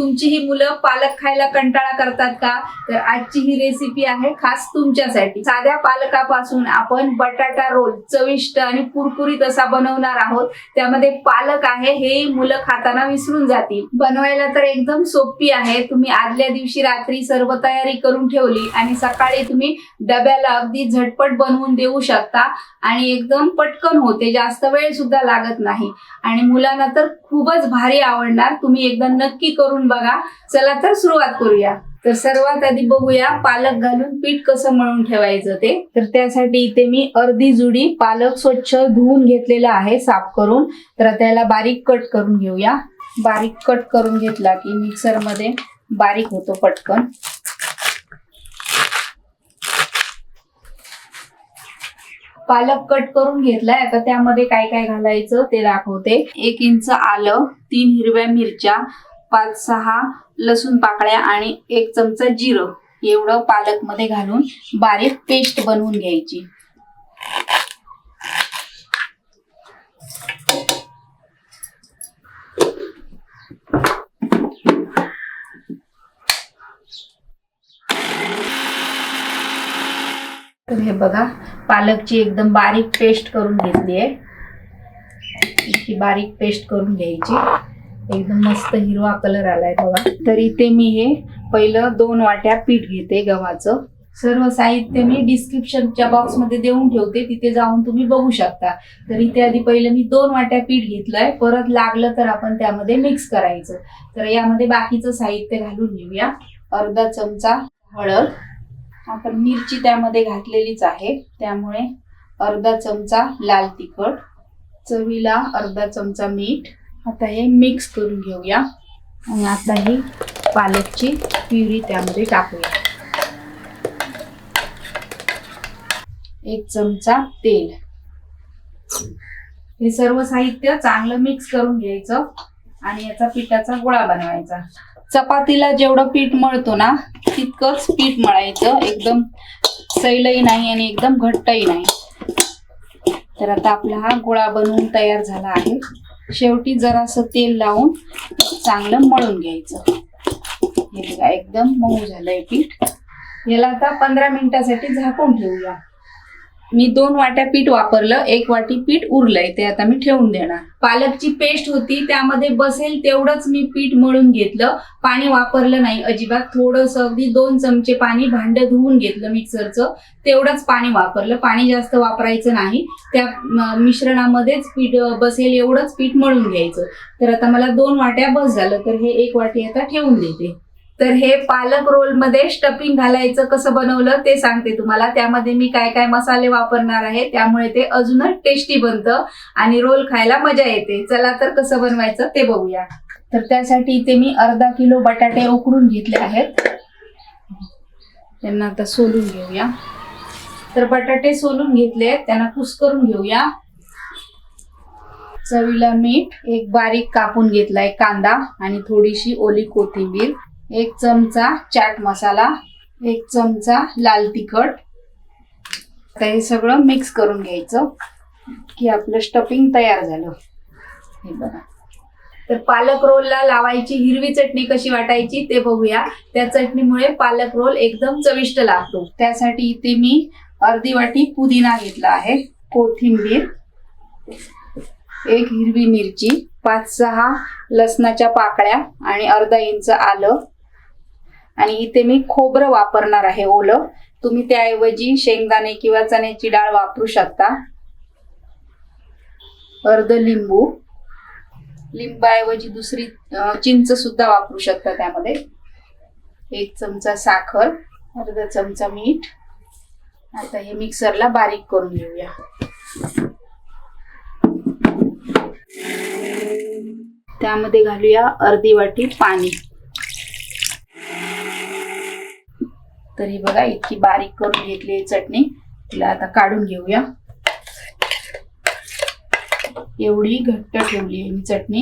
तुमची ही मुलं पालक खायला कंटाळा करतात का? तर आजची ही रेसिपी आहे खास तुमच्यासाठी। साध्या पालकापासून आपण बटाटा रोल चविष्ट आणि कुरकुरीत असा बनवणार आहोत। त्यामध्ये पालक आहे हे मुलं खाताना विसरून जातील। बनवायला तर एकदम सोपी आहे। तुम्ही आदल्या दिवशी रात्री सर्व तयारी करून ठेवली आणि सकाळी तुम्ही डब्याला अगदी झटपट बनवून देऊ शकता आणि एकदम पटकन होते, जास्त वेळ सुद्धा लागत नाही आणि मुलांना तर खूपच भारी आवडणार। तुम्ही एकदा नक्की करून बघा। चला तर सुरुवात करूया। तर सर्वात आधी बघूया पालक घालून पीठ कसं मळून ठेवायचं ते। तर त्यासाठी इथे मी अर्धी जुडी पालक स्वच्छ धुवून घेतलेला आहे साफ करून। तर त्याला बारीक कट करून घेऊया। बारीक कट करून घेतला की मिक्सर मध्ये बारीक होतो पटकन। पालक कट करून घेतलाय। आता त्यामध्ये काय काय घालायचं ते दाखवते। 1 इंच आलं, 3 हिरव्या मिरच्या, 5-6 लसूण पाकळ्या आणि 1 चमचा जिरं एवढं पालक मध्ये घालून बारीक पेस्ट बनवून घ्यायची। तर हे बघा पालकची एकदम बारीक पेस्ट करून घेतली आहे। इतकी बारीक पेस्ट करून घ्यायची। एकदम मस्त हिरवा कलर आलाय बघा। तर इथे मी हे पहिलं 2 वाट्या पीठ घेते गव्हाचं। सर्व साहित्य मी डिस्क्रिप्शनच्या बॉक्स मध्ये देऊन ठेवते, तिथे जाऊन तुम्ही बघू शकता। तर इथे आधी पहिलं मी 2 वाट्या पीठ घेतलंय, परत लागलं तर आपण त्यामध्ये मिक्स करायचं। तर यामध्ये बाकीचं साहित्य घालून घेऊया। अर्धा चमचा हळद, आपण मिरची त्यामध्ये घातलेलीच आहे त्यामुळे अर्धा चमचा लाल तिखट, चवीला अर्धा चमचा मीठ। आता हे मिक्स करून घेऊया आणि आता ही पालकची प्युरी त्यामध्ये टाकूया। 1 चमचा तेल। हे सर्व साहित्य चांगलं मिक्स करून घ्यायचं आणि याचा पिठाचा गोळा बनवायचा। चपातीला जेवढं पीठ मळतो ना तितकंच पीठ मळायचं, एकदम सैलही नाही आणि एकदम घट्टही नाही। तर आता आपला हा गोळा बनवून तयार झाला आहे। शेवटी जरासं तेल लावून चांगलं मळून घ्यायचं। हे बघा एकदम मऊ झालंय पीठ। याला आता 15 मिनिटासाठी झाकून ठेवूया। मी 2 वाट्या पीठ वापरलं, 1 वाटी पीठ उरलंय ते आता मी ठेवून देणार। पालकची पेस्ट होती त्यामध्ये बसेल तेवढंच मी पीठ मळून घेतलं, पाणी वापरलं नाही अजिबात। थोडंसं अगदी 2 चमचे पाणी भांडं धुवून घेतलं मिक्सरचं, तेवढंच पाणी वापरलं। पाणी जास्त वापरायचं नाही, त्या मिश्रणामध्येच पीठ बसेल एवढंच पीठ मळून घ्यायचं। तर आता मला 2 वाट्या बस झालं, तर हे 1 वाटी आता ठेवून देते। तर हे पालक रोल मध्ये स्टफिंग घालायचं कसं बनवलं ते सांगते तुम्हाला। त्यामध्ये मी काय काय मसाले वापरणार आहे, त्यामुळे ते अजूनच टेस्टी बनतं आणि रोल खायला मजा येते। चला तर कसं बनवायचं ते बघूया। तर त्यासाठी इथे मी अर्धा किलो बटाटे उकडून घेतले आहेत, त्यांना आता सोलून घेऊया। तर बटाटे सोलून घेतले, त्यांना कुस्करून घेऊया। चवीला मीठ, 1 बारीक कापून घेतलाय कांदा आणि थोडीशी ओली कोथिंबीर, 1 चमचा चाट मसाला, 1 चमचा लाल तिखट। आता हे सगळं मिक्स करून घ्यायचं की आपलं स्टफिंग तयार झालं। हे बघा। तर पालक रोलला लावायची हिरवी चटणी कशी वाटायची ते बघूया। त्या चटणीमुळे पालक रोल एकदम चविष्ट लागतो। त्यासाठी इथे मी अर्धी वाटी पुदिना घेतला आहे, कोथिंबीर, 1 हिरवी मिरची, 5-6 लसणाच्या पाकळ्या आणि अर्धा इंच आलं आणि इथे मी खोबरं वापरणार आहे ओलं। तुम्ही त्याऐवजी शेंगदाणे किंवा चण्याची डाळ वापरू शकता। अर्ध लिंबू, लिंबाऐवजी दुसरी चिंच सुद्धा वापरू शकता त्यामध्ये। 1 चमचा साखर, अर्धा चमचा मीठ। आता हे मिक्सरला बारीक करून घेऊया। त्यामध्ये घालूया अर्धी वाटी पाणी। तर ही बघा इतकी बारीक करून घेतली चटणी, तिला आता काढून घेऊया। एवढी घट्ट ठेवली आहे मी चटणी,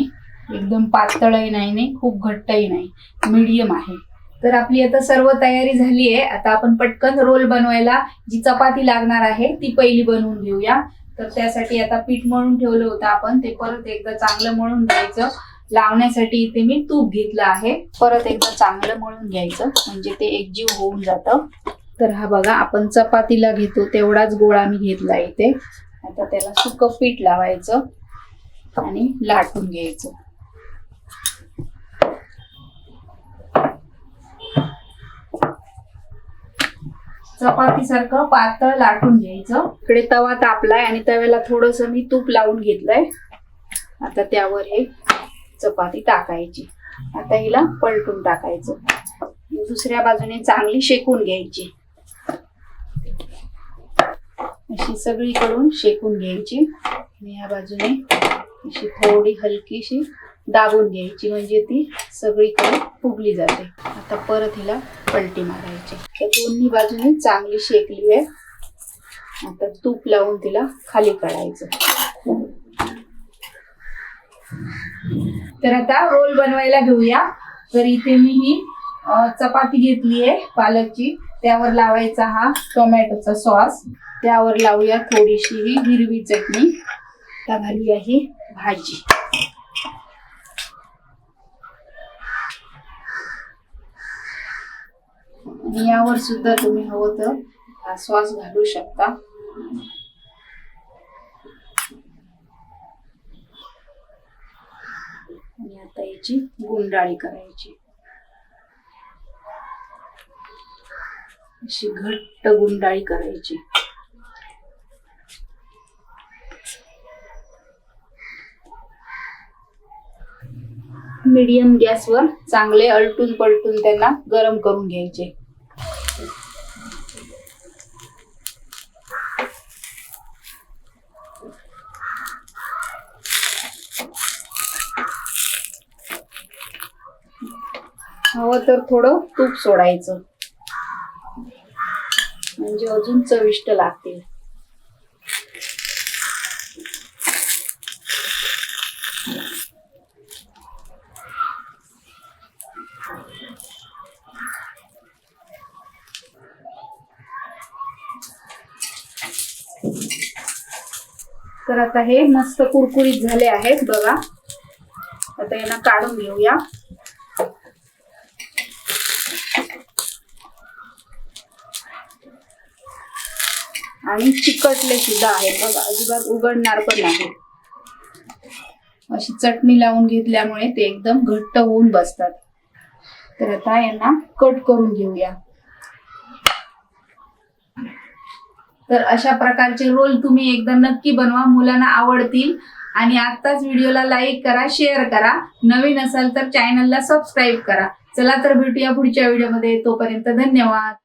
एकदम पातळही नाही खूप घट्टही नाही, मीडियम आहे। तर आपली आता सर्व तयारी झाली आहे। आता आपण पटकन रोल बनवायला जी चपाती लागणार आहे ती पहिली बनवून घेऊया। तर त्यासाठी आता पीठ मळून ठेवलं होतं आपण, ते परत एकदा चांगलं मळून घ्यायचं। लावण्यासाठी इथे मी तूप घेतलं आहे. परत एकदा चांगलं मळून घ्यायचं म्हणजे ते एकजीव होऊन जातं. तर हा बघा, आपण चपातीला घेतो तेवढाच गोळा मी घेतला इथे. आता त्याला सुकं पीठ लावायचं आणि लाटून घ्यायचं. चपाती सारखं पातळ लाटून घ्यायचं. इकडे तवा तापलाय आणि तव्याला थोडस मी तूप लावून घेतलंय. आता त्यावर हे चपाती टाकायची. आता हिला पलटून टाकायचं. दुसऱ्या बाजूने चांगली शेकून घ्यायची. अशी सगळीकडून शेकून घ्यायची आणि या बाजूने अशी थोडी हलकीशी दाबून घ्यायची म्हणजे ती सगळीकडे फुगली जाते. आता परत हिला पलटी मारायची. तर दोन्ही बाजूने चांगली शेकली आहे. आता तूप लावून तिला खाली काढायचं. तर आता रोल बनवायला घेऊया. तर इथे मी ही चपाती घेतली आहे पालकची. त्यावर लावायचा हा टोमॅटोचा सॉस. त्यावर लावूया थोडीशी ही हिरवी चटणी. आता घालूया ही भाजी. आणि यावर सुद्धा तुम्ही हवं तर हा सॉस घालू शकता. आणि आता याची गुंडाळी करायची. अशी घट्ट गुंडाळी करायची. मीडियम गॅसवर चांगले अलटून पलटून त्यांना गरम करून घ्यायचे. हवं तर थोडं तूप सोडायचं म्हणजे अजून चविष्ट लागतील. तर आता हे मस्त कुरकुरीत झाले आहेत बघा. आता यांना काढून घेऊया. आणि चिकटले सुद्धा आहेत बघा, अजिबात उघडणार पण नाही. अशी चटणी लावून घेतल्यामुळे ते एकदम घट्ट होऊन बसतात. तर आता यांना कट करून घेऊया. तर अशा प्रकारचे रोल तुम्ही एकदा नक्की बनवा, मुलांना आवडतील. आणि आत्ताच व्हिडिओला लाईक करा, शेअर करा. नवीन असाल तर चॅनलला सबस्क्राईब करा. चला तर भेटूया पुढच्या व्हिडिओमध्ये. तोपर्यंत धन्यवाद.